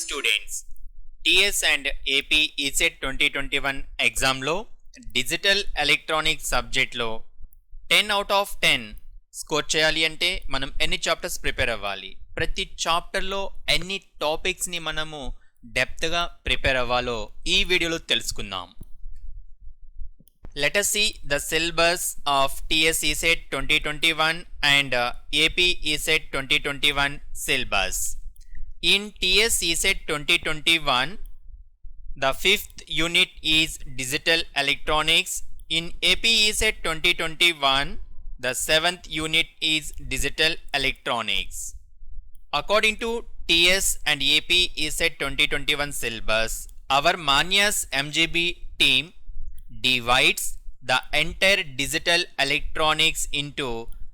Students TS and AP ECET 2021 ఎగ్జామ్లో digital electronic సబ్జెక్ట్లో 10 out of 10 score చేయాలి అంటే మనం ఎన్ని చాప్టర్స్ ప్రిపేర్ అవ్వాలి, ప్రతి చాప్టర్లో ఎన్ని టాపిక్స్ని మనము డెప్త్గా ప్రిపేర్ అవ్వాలో ఈ వీడియోలో తెలుసుకుందాం. Let us see the syllabus of TS ESET 2021 and AP ESET 2021 syllabus. In TS ESET 2021, the 5th unit is Digital Electronics. In AP ESET 2021, the 7th unit is Digital Electronics. According to TS and AP ESET 2021 syllabus, our Manyas MGB team divides the entire digital electronics into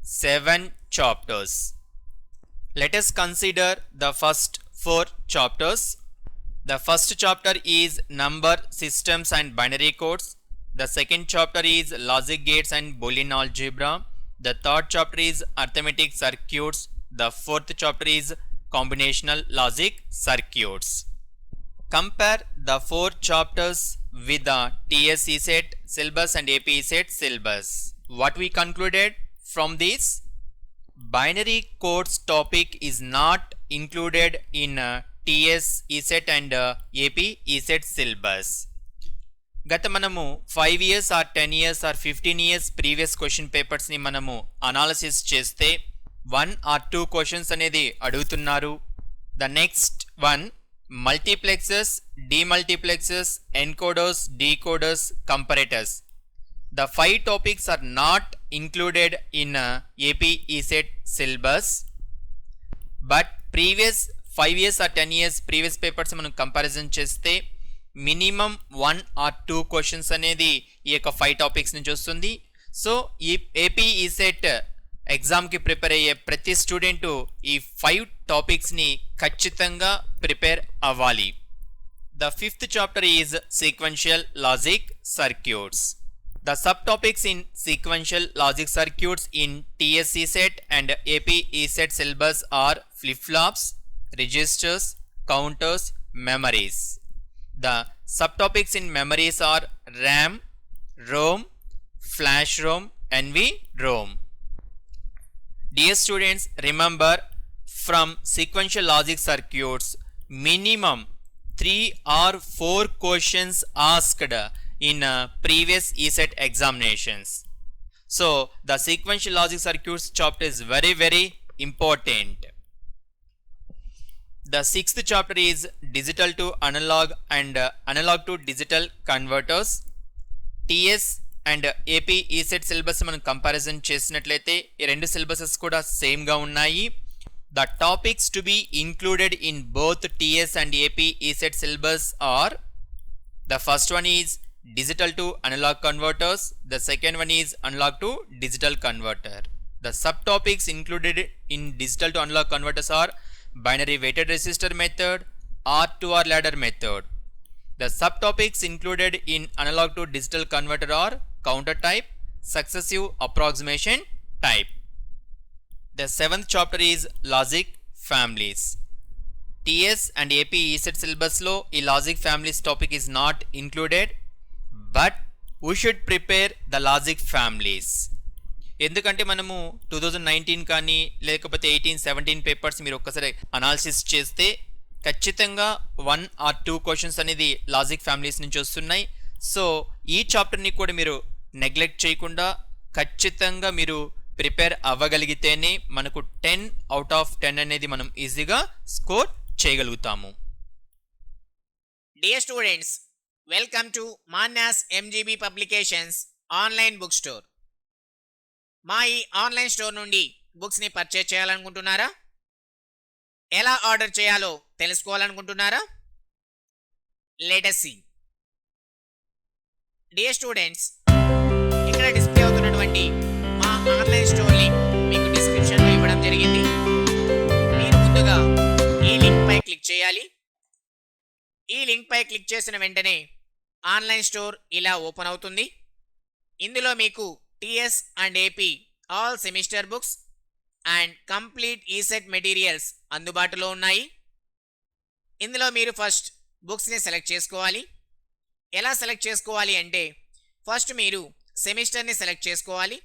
7 chapters. Let us consider the first 4 chapters. The first chapter is number systems and binary codes. The second chapter is logic gates and Boolean algebra. The third chapter is arithmetic circuits. The fourth chapter is combinational logic circuits. Compare the 4 chapters with the TS ESET syllabus and AP ESET syllabus. What we concluded from this? Binary codes topic is not included in TS ESET and AP ESET syllabus. గత మనము 5 years or 10 years or 15 years previous question పేపర్స్ని మనము analysis చేస్తే 1 or 2 questions అనేది అడుగుతున్నారు. The next one multiplexers, demultiplexers, encoders, decoders, comparators. The 5 topics are not included in AP ESET syllabus, but previous 5 years or 10 years previous papers మనం comparison చేస్తే minimum 1 or 2 questions అనేది ఈ యొక్క 5 topics నుంచి వస్తుంది. So ఈ AP ESET ఎగ్జామ్కి prepare అయ్యే ప్రతి స్టూడెంటు ఈ 5 టాపిక్స్ని ఖచ్చితంగా ప్రిపేర్ అవ్వాలి. The 5th chapter is sequential logic circuits. The sub topics in sequential logic circuits in TS ESET and AP ESET syllabus are flip-flops, registers, counters, memories. The subtopics in memories are RAM, ROM, Flash ROM, NV-ROM. Dear students, remember from sequential logic circuits, minimum 3 or 4 questions asked in previous ESET examinations. So the sequential logic circuits chapter is very important. The 6th chapter is digital to analog and analog to digital converters. TS and AP ECET syllabus మనం comparison చేసినట్లయితే ఈ రెండు syllabuses కూడా సేమ్గా ఉన్నాయి. The topics to be included in both TS and AP ECET syllabus are the first one is digital to analogue converters, the second one is analogue to digital converter. The sub topics included in digital to analogue converters are binary weighted resistor method, R2R ladder method. The subtopics included in analog to digital converter are counter type, successive approximation type. The 7th chapter is logic families. TS and AP ESET syllabus lo ee logic families topic is not included, but we should prepare the logic families. ఎందుకంటే మనము 2019 కానీ లేకపోతే 18-17 papers మీరు ఒక్కసారి analysis చేస్తే ఖచ్చితంగా 1 or 2 questions అనేది logic families నుంచి వస్తున్నాయి. సో ఈ చాప్టర్ని కూడా మీరు నెగ్లెక్ట్ చేయకుండా ఖచ్చితంగా మీరు ప్రిపేర్ అవ్వగలిగితేనే మనకు 10 అవుట్ ఆఫ్ 10 అనేది మనం ఈజీగా స్కోర్ చేయగలుగుతాము. Dear students, welcome to మాన్యాస్ MGB publications online book store. మా ఈ ఆన్లైన్ స్టోర్ నుండి బుక్స్ని పర్చేజ్ చేయాలనుకుంటున్నారా? ఎలా ఆర్డర్ చేయాలో తెలుసుకోవాలనుకుంటున్నారా? Let us see. Dear students, ఇక్కడ డిస్ప్లే అవుతున్నటువంటి మా ఆన్లైన్ స్టోర్ లింక్ మీకు డిస్క్రిప్షన్లో ఇవ్వడం జరిగింది. మీరు ముందుగా ఈ లింక్ పై క్లిక్ చేయాలి. ఈ లింక్ పై క్లిక్ చేసిన వెంటనే ఆన్లైన్ స్టోర్ ఇలా ఓపెన్ అవుతుంది. ఇందులో మీకు TS and AP all semester books and complete ECET materials అందుబాటులో ఉన్నాయి. ఇందులో మీరు ఫస్ట్ బుక్స్ని సెలెక్ట్ చేసుకోవాలి. ఎలా సెలెక్ట్ చేసుకోవాలి అంటే ఫస్ట్ మీరు సెమిస్టర్ని సెలెక్ట్ చేసుకోవాలి.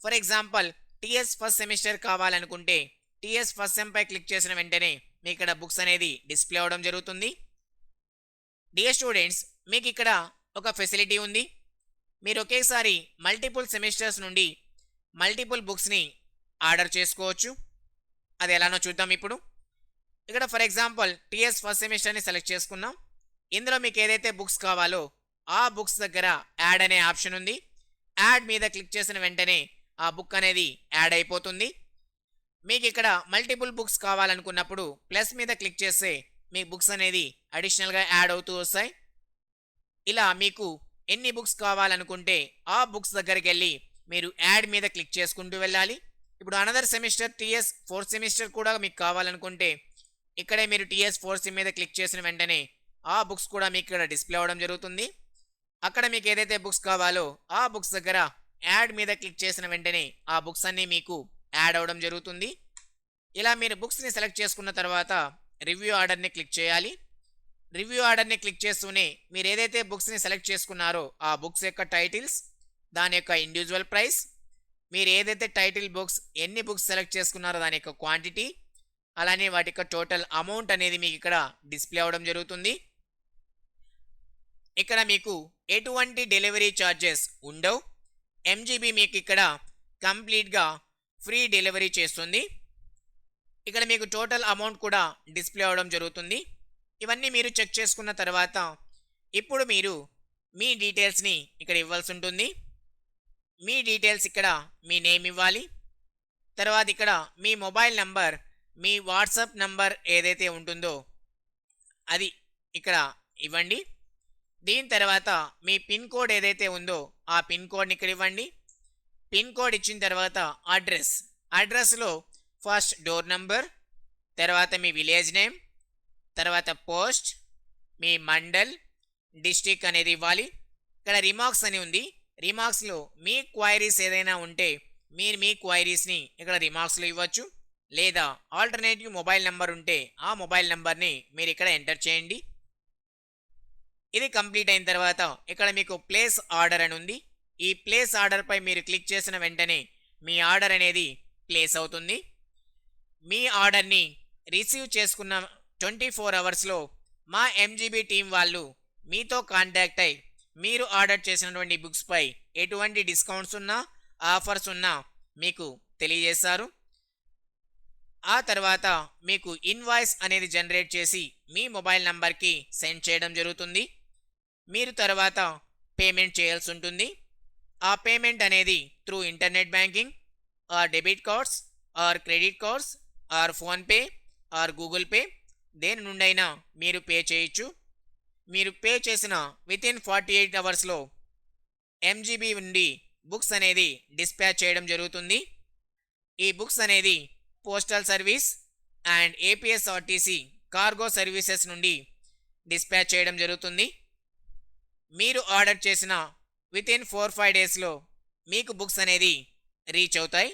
For example TS first semester కావాలనుకుంటే టీఎస్ ఫస్ట్ సెమ్ పై క్లిక్ చేసిన వెంటనే మీకు ఇక్కడ బుక్స్ అనేది డిస్ప్లే అవ్వడం జరుగుతుంది. డియర్ స్టూడెంట్స్, మీకు ఇక్కడ ఒక ఫెసిలిటీ ఉంది. మీరు ఒకేసారి మల్టిపుల్ సెమిస్టర్స్ నుండి మల్టిపుల్ బుక్స్ని ఆర్డర్ చేసుకోవచ్చు. అది ఎలానో చూద్దాం ఇప్పుడు. ఇక్కడ ఫర్ ఎగ్జాంపుల్ టీఎస్ ఫస్ట్ సెమిస్టర్ని సెలెక్ట్ చేసుకున్నాం. ఇందులో మీకు ఏదైతే బుక్స్ కావాలో ఆ బుక్స్ దగ్గర యాడ్ అనే ఆప్షన్ ఉంది. యాడ్ మీద క్లిక్ చేసిన వెంటనే ఆ బుక్ అనేది యాడ్ అయిపోతుంది. మీకు ఇక్కడ మల్టిపుల్ బుక్స్ కావాలనుకున్నప్పుడు ప్లస్ మీద క్లిక్ చేస్తే మీ బుక్స్ అనేది అడిషనల్గా యాడ్ అవుతూ వస్తాయి. ఇలా మీకు ఎన్ని బుక్స్ కావాలనుకుంటే ఆ బుక్స్ దగ్గరికి వెళ్ళి మీరు యాడ్ మీద క్లిక్ చేసుకుంటూ వెళ్ళాలి. ఇప్పుడు another semester TS fourth semester కూడా మీకు కావాలనుకుంటే ఇక్కడే మీరు టీఎస్ ఫోర్త్ సెమ్ మీద క్లిక్ చేసిన వెంటనే ఆ బుక్స్ కూడా మీకు ఇక్కడ డిస్ప్లే అవ్వడం జరుగుతుంది. అక్కడ మీకు ఏదైతే బుక్స్ కావాలో ఆ బుక్స్ దగ్గర యాడ్ మీద క్లిక్ చేసిన వెంటనే ఆ బుక్స్ అన్నీ మీకు యాడ్ అవ్వడం జరుగుతుంది. ఇలా మీరు బుక్స్ని సెలెక్ట్ చేసుకున్న తర్వాత రివ్యూ ఆర్డర్ని క్లిక్ చేయాలి. రివ్యూ ఆర్డర్ని క్లిక్ చేస్తూనే మీరు ఏదైతే బుక్స్ని సెలెక్ట్ చేసుకున్నారో ఆ బుక్స్ యొక్క టైటిల్స్, దాని యొక్క ఇండివిజువల్ ప్రైస్, మీరు ఏదైతే టైటిల్ బుక్స్ ఎన్ని బుక్స్ సెలెక్ట్ చేసుకున్నారో దాని యొక్క క్వాంటిటీ, అలానే వాటి యొక్క టోటల్ అమౌంట్ అనేది మీకు ఇక్కడ డిస్ప్లే అవ్వడం జరుగుతుంది. ఇక్కడ మీకు ఎటువంటి డెలివరీ ఛార్జెస్ ఉండవు. ఎంజీబీ మీకు ఇక్కడ కంప్లీట్గా ఫ్రీ డెలివరీ చేస్తుంది. ఇక్కడ మీకు టోటల్ అమౌంట్ కూడా డిస్ప్లే అవ్వడం జరుగుతుంది. ఇవన్నీ మీరు చెక్ చేసుకున్న తర్వాత ఇప్పుడు మీరు మీ డీటెయిల్స్ని ఇక్కడ ఇవ్వాల్సి ఉంటుంది. మీ డీటెయిల్స్ ఇక్కడ మీ నేమ్ ఇవ్వాలి. తర్వాత ఇక్కడ మీ మొబైల్ నంబర్, మీ వాట్సాప్ నంబర్ ఏదైతే ఉంటుందో అది ఇక్కడ ఇవ్వండి. దీని తర్వాత మీ పిన్ కోడ్ ఏదైతే ఉందో ఆ పిన్ కోడ్ని ఇక్కడ ఇవ్వండి. పిన్ కోడ్ ఇచ్చిన తర్వాత అడ్రస్లో ఫస్ట్ డోర్ నంబర్, తర్వాత మీ విలేజ్ నేమ్, తర్వాత పోస్ట్, మీ మండల్, డిస్టిక్ అనేది ఇవ్వాలి. ఇక్కడ రిమార్క్స్ అని ఉంది. రిమార్క్స్లో మీ క్వైరీస్ ఏదైనా ఉంటే మీరు మీ క్వైరీస్ని ఇక్కడ రిమార్క్స్లో ఇవ్వచ్చు. లేదా ఆల్టర్నేటివ్ మొబైల్ నెంబర్ ఉంటే ఆ మొబైల్ నెంబర్ని మీరు ఇక్కడ ఎంటర్ చేయండి. ఇది కంప్లీట్ అయిన తర్వాత ఇక్కడ మీకు ప్లేస్ ఆర్డర్ అని ఉంది. ఈ ప్లేస్ ఆర్డర్పై మీరు క్లిక్ చేసిన వెంటనే మీ ఆర్డర్ అనేది ప్లేస్ అవుతుంది. మీ ఆర్డర్ని రిసీవ్ చేసుకున్న 24 అవర్స్లో మా ఎంజీబీ టీం వాళ్ళు మీతో కాంటాక్ట్ అయి మీరు ఆర్డర్ చేసినటువంటి బుక్స్పై ఎటువంటి డిస్కౌంట్స్ ఉన్నా ఆఫర్స్ ఉన్నా మీకు తెలియజేస్తారు. ఆ తర్వాత మీకు ఇన్వాయిస్ అనేది జనరేట్ చేసి మీ మొబైల్ నంబర్కి సెండ్ చేయడం జరుగుతుంది. మీరు తర్వాత పేమెంట్ చేయాల్సి ఉంటుంది. ఆ పేమెంట్ అనేది through internet banking are debit cards or credit cards are PhonePe are Google pay దేని నుండైనా మీరు పే చేయొచ్చు. మీరు పే చేసిన వితిన్ 48 అవర్స్లో ఎంజీబీ నుండి బుక్స్ అనేది డిస్పాచ్ చేయడం జరుగుతుంది. ఈ బుక్స్ అనేది postal service and APSRTC cargo services నుండి డిస్పాచ్ చేయడం జరుగుతుంది. మీరు ఆర్డర్ చేసిన వితిన్ 4-5 డేస్లో మీకు బుక్స్ అనేది రీచ్ అవుతాయి.